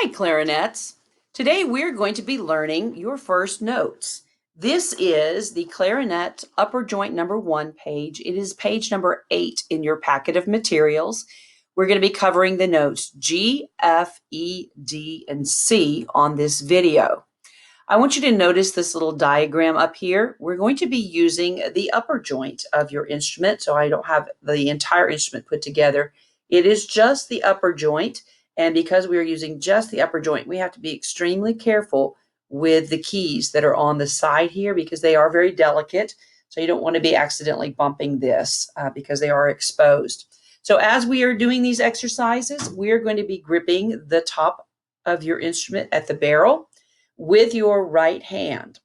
Hi, clarinets. Today we're going to be learning your first notes. This is the clarinet upper joint number 1 page. It is page number 8 in your packet of materials. We're going to be covering the notes G, F, E, D, and C on this video. I want you to notice this little diagram up here. We're going to be using the upper joint of your instrument, so I don't have the entire instrument put together. It is just the upper joint. And because we are using just the upper joint, we have to be extremely careful with the keys that are on the side here because they are very delicate. So you don't want to be accidentally bumping this because they are exposed. So as we are doing these exercises, we are going to be gripping the top of your instrument at the barrel with your right hand.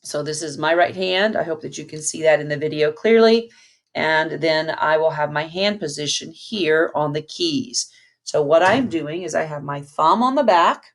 So this is my right hand. I hope that you can see that in the video clearly. And then I will have my hand position here on the keys. So what I'm doing is I have my thumb on the back,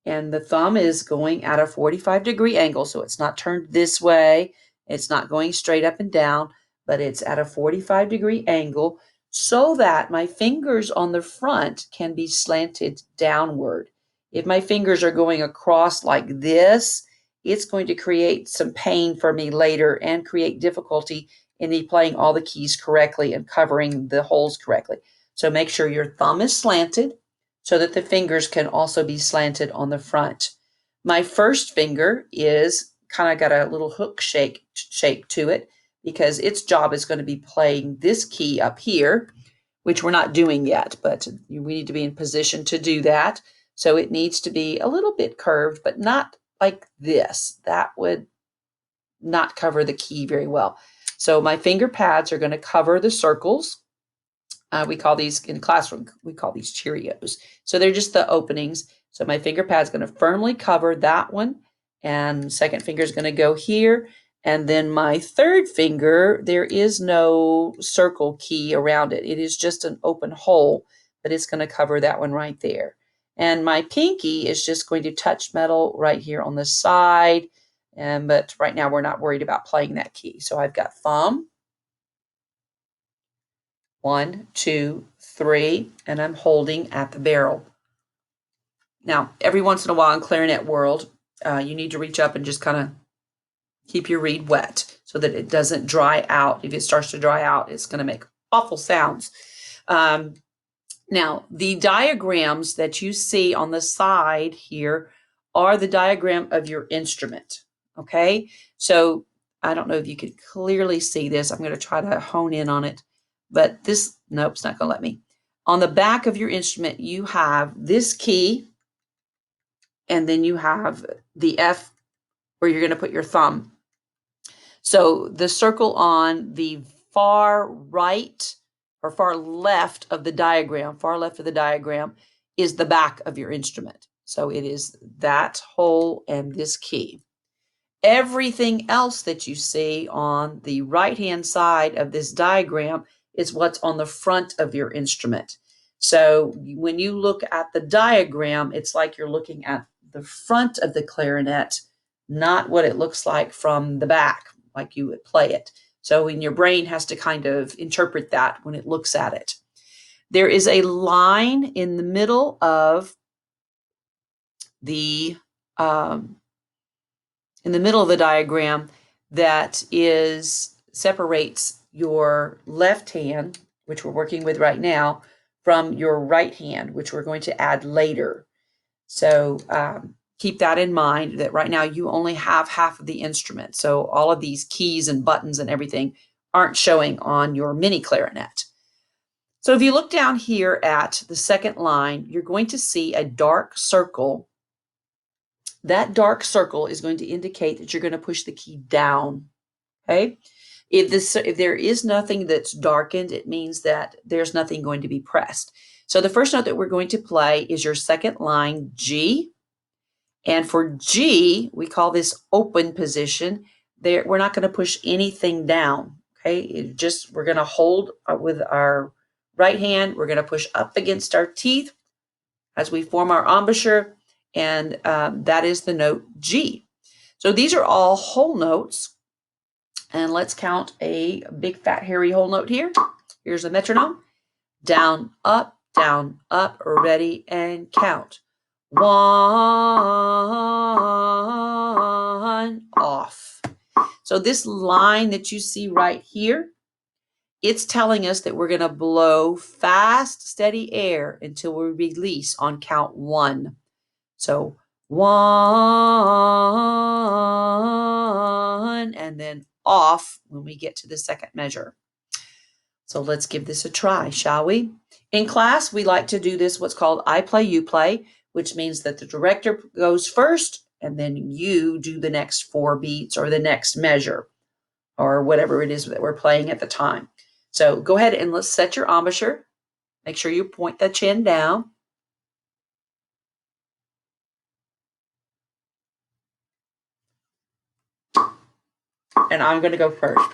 and the thumb is going at a 45-degree angle. So it's not turned this way. It's not going straight up and down, but it's at a 45-degree angle so that my fingers on the front can be slanted downward. If my fingers are going across like this, it's going to create some pain for me later and create difficulty in me playing all the keys correctly and covering the holes correctly. So make sure your thumb is slanted so that the fingers can also be slanted on the front. My first finger is kind of got a little hook shape to it because its job is going to be playing this key up here, which we're not doing yet, but we need to be in position to do that. So it needs to be a little bit curved, but not like this. That would not cover the key very well. So my finger pads are going to cover the circles. We call these in classroom, we call these Cheerios. So they're just the openings. So my finger pad's going to firmly cover that one. And second finger is going to go here. And then my third finger, there is no circle key around it. It is just an open hole, but it's going to cover that one right there. And my pinky is just going to touch metal right here on the side. But right now we're not worried about playing that key. So I've got thumb, 1, 2, 3, and I'm holding at the barrel. Now, every once in a while in clarinet world, you need to reach up and just kind of keep your reed wet so that it doesn't dry out. If it starts to dry out, it's going to make awful sounds. Now, the diagrams that you see on the side here are the diagram of your instrument, okay? So I don't know if you could clearly see this. I'm going to try to hone in on it. But this, nope, it's not going to let me. On the back of your instrument, you have this key, and then you have the F where you're going to put your thumb. So the circle on the far right or far left of the diagram, is the back of your instrument. So it is that hole and this key. Everything else that you see on the right-hand side of this diagram is what's on the front of your instrument. So when you look at the diagram, it's like you're looking at the front of the clarinet, not what it looks like from the back, like you would play it. So your brain has to kind of interpret that when it looks at it. There is a line in the middle of the diagram that separates your left hand, which we're working with right now, from your right hand, which we're going to add later. So keep that in mind that right now you only have half of the instrument. So all of these keys and buttons and everything aren't showing on your mini clarinet. So if you look down here at the second line, you're going to see a dark circle. That dark circle is going to indicate that you're going to push the key down, okay? If there is nothing that's darkened, it means that there's nothing going to be pressed. So the first note that we're going to play is your second line, G. And for G, we call this open position. We're not going to push anything down, okay? We're going to hold with our right hand. We're going to push up against our teeth as we form our embouchure, and that is the note G. So these are all whole notes, and let's count a big fat hairy whole note here. Here's a metronome. Down, up, ready, and count. 1, off. So this line that you see right here, it's telling us that we're going to blow fast, steady air until we release on count 1. So 1, and then off when we get to the second measure. So let's give this a try, shall we? In class, we like to do this, what's called I play, you play, which means that the director goes first, and then you do the next 4 beats or the next measure, or whatever it is that we're playing at the time. So go ahead and let's set your embouchure. Make sure you point the chin down. And I'm going to go first.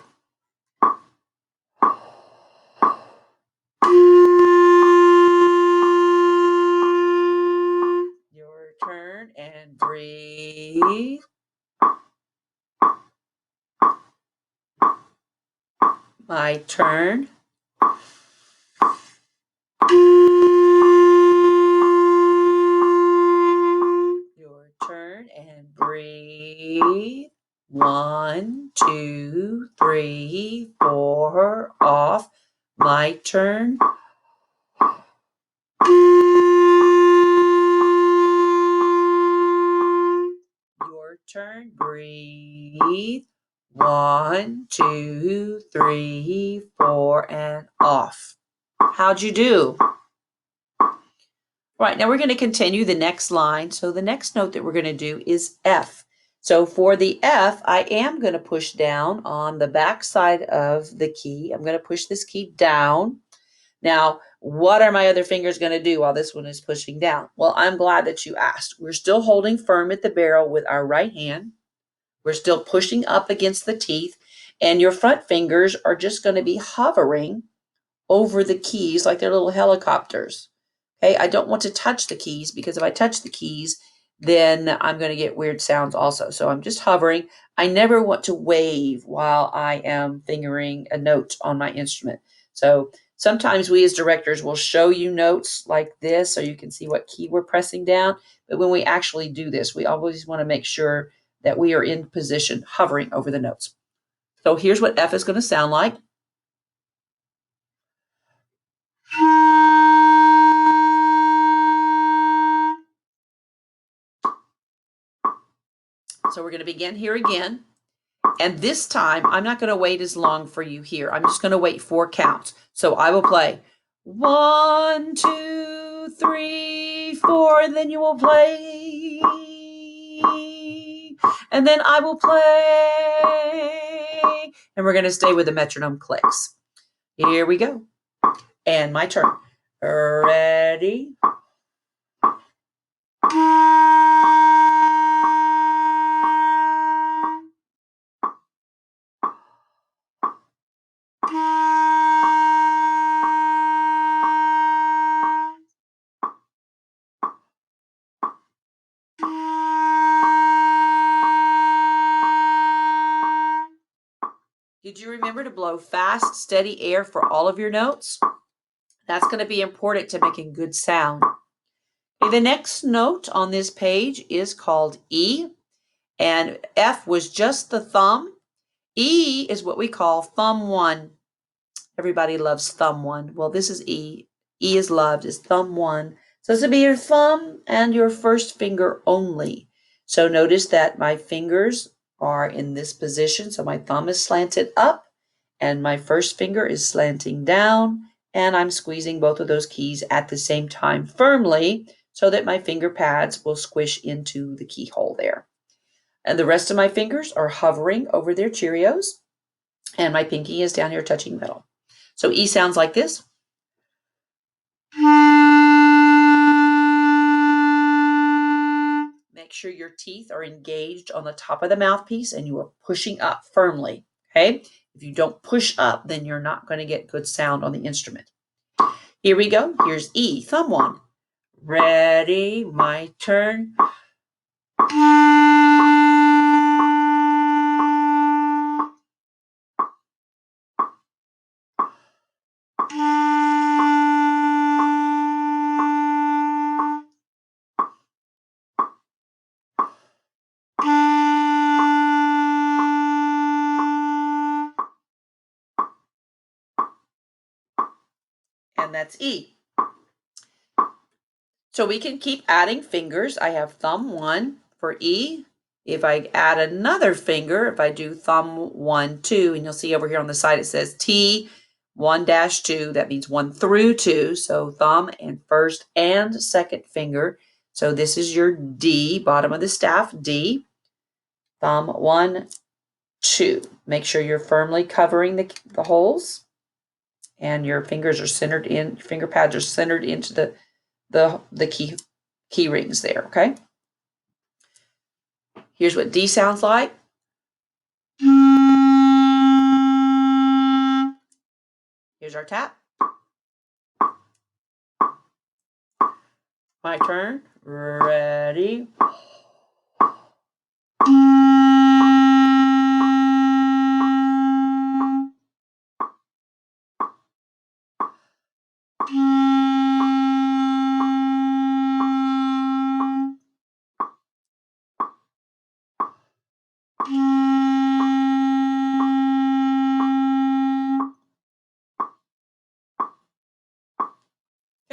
Your turn, and breathe. My turn. Your turn, and breathe. 1, 2, 3, 4, off. My turn. Your turn, breathe. 1, 2, 3, 4, and off. How'd you do? Right, now we're going to continue the next line. So the next note that we're going to do is F. So for the F, I am going to push down on the back side of the key. I'm going to push this key down. Now, what are my other fingers going to do while this one is pushing down? Well, I'm glad that you asked. We're still holding firm at the barrel with our right hand. We're still pushing up against the teeth, and your front fingers are just going to be hovering over the keys like they're little helicopters. Okay, I don't want to touch the keys, because if I touch the keys, then I'm going to get weird sounds also. So I'm just hovering. I never want to wave while I am fingering a note on my instrument. So sometimes we as directors will show you notes like this so you can see what key we're pressing down. But when we actually do this, we always want to make sure that we are in position hovering over the notes. So here's what F is going to sound like. So we're going to begin here again. And this time, I'm not going to wait as long for you here. I'm just going to wait 4 counts. So I will play 1, 2, 3, 4, and then you will play. And then I will play. And we're going to stay with the metronome clicks. Here we go. And my turn. Ready? Did you remember to blow fast, steady air for all of your notes? That's going to be important to making good sound. Okay, the next note on this page is called E, and F was just the thumb. E is what we call thumb 1. Everybody loves thumb 1. Well, this is E. E is loved, is thumb 1. So this will be your thumb and your first finger only. So notice that my fingers are in this position. So my thumb is slanted up and my first finger is slanting down, and I'm squeezing both of those keys at the same time firmly so that my finger pads will squish into the keyhole there. And the rest of my fingers are hovering over their Cheerios, and my pinky is down here touching metal. So E sounds like this. Make sure your teeth are engaged on the top of the mouthpiece and you are pushing up firmly, okay? If you don't push up, then you're not going to get good sound on the instrument. Here we go. Here's E, thumb 1. Ready, my turn. and that's E. So we can keep adding fingers. I have thumb 1 for E. If I add another finger, if I do thumb 1, 2, and you'll see over here on the side it says T 1-2, that means 1 through 2. So thumb and first and second finger. So this is your D, bottom of the staff, D. Thumb 1, 2. Make sure you're firmly covering the holes, and your fingers are centered in, your finger pads are centered into the key rings there, okay? Here's what D sounds like. Here's our tap. My turn. Ready.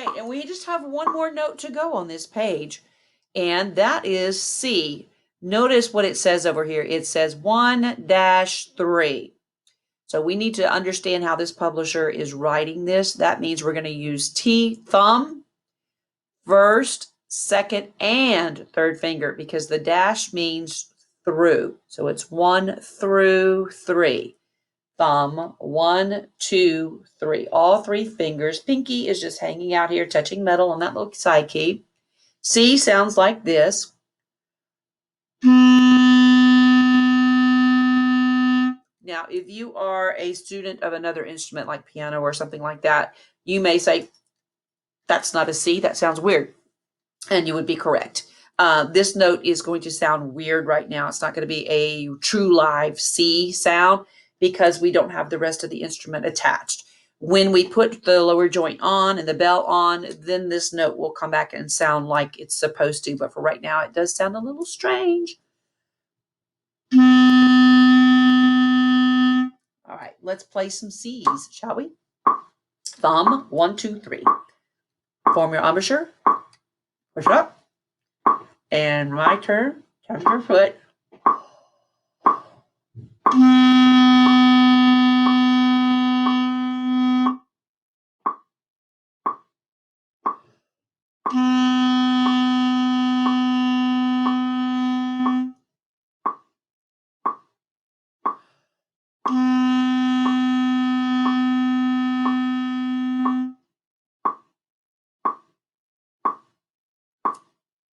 Okay, and we just have one more note to go on this page, and that is C. Notice what it says over here. It says 1-3. So we need to understand how this publisher is writing this. That means we're going to use T, thumb, first, second, and third finger, because the dash means through. So it's 1 through 3. Thumb, 1, 2, 3. All 3 fingers. Pinky is just hanging out here, touching metal on that little side key. C sounds like this. Now, if you are a student of another instrument like piano or something like that, you may say, that's not a C, that sounds weird. And you would be correct. This note is going to sound weird right now. It's not going to be a true live C sound because we don't have the rest of the instrument attached. When we put the lower joint on and the bell on, then this note will come back and sound like it's supposed to. But for right now, it does sound a little strange. All right, let's play some C's, shall we? Thumb, 1, 2, 3. Form your embouchure. Push up. And my turn. Tap your foot.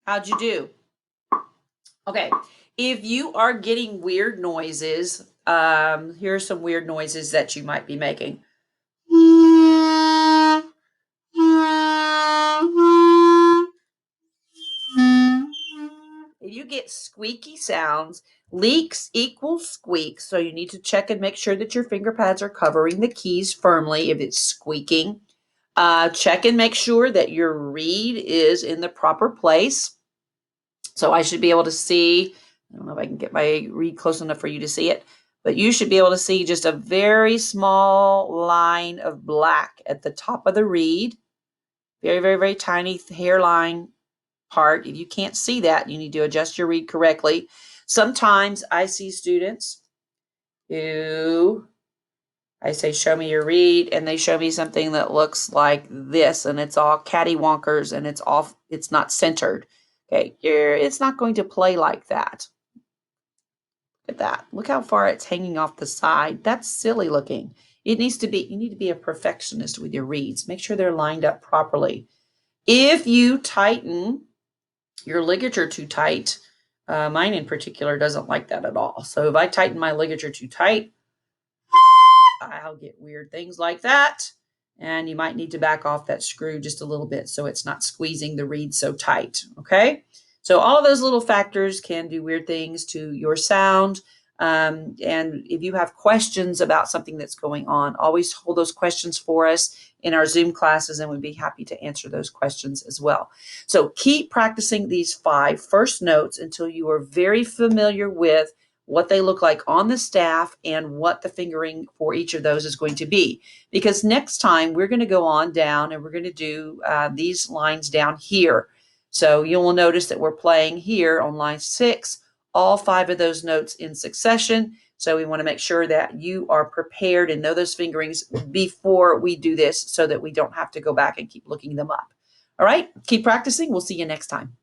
How'd you do? Okay, if you are getting weird noises, here are some weird noises that you might be making. If you get squeaky sounds, leaks equal squeaks, so you need to check and make sure that your finger pads are covering the keys firmly if it's squeaking. Check and make sure that your reed is in the proper place. So I should be able to see, I don't know if I can get my reed close enough for you to see it, but you should be able to see just a very small line of black at the top of the reed. Very, very, very tiny hairline part. If you can't see that, you need to adjust your reed correctly. Sometimes I see students who I say, show me your reed, and they show me something that looks like this, and it's all cattywankers, and it's not centered. Okay, it's not going to play like that. Look at that. Look how far it's hanging off the side. That's silly looking. You need to be a perfectionist with your reeds. Make sure they're lined up properly. If you tighten your ligature too tight, mine in particular doesn't like that at all. So if I tighten my ligature too tight, I'll get weird things like that. And you might need to back off that screw just a little bit so it's not squeezing the reed so tight, okay? So all of those little factors can do weird things to your sound. And if you have questions about something that's going on, always hold those questions for us in our Zoom classes, and we'd be happy to answer those questions as well. So keep practicing these 5 first notes until you are very familiar with what they look like on the staff, and what the fingering for each of those is going to be. Because next time we're going to go on down and we're going to do these lines down here. So you will notice that we're playing here on line 6, all 5 of those notes in succession. So we want to make sure that you are prepared and know those fingerings before we do this so that we don't have to go back and keep looking them up. All right, keep practicing. We'll see you next time.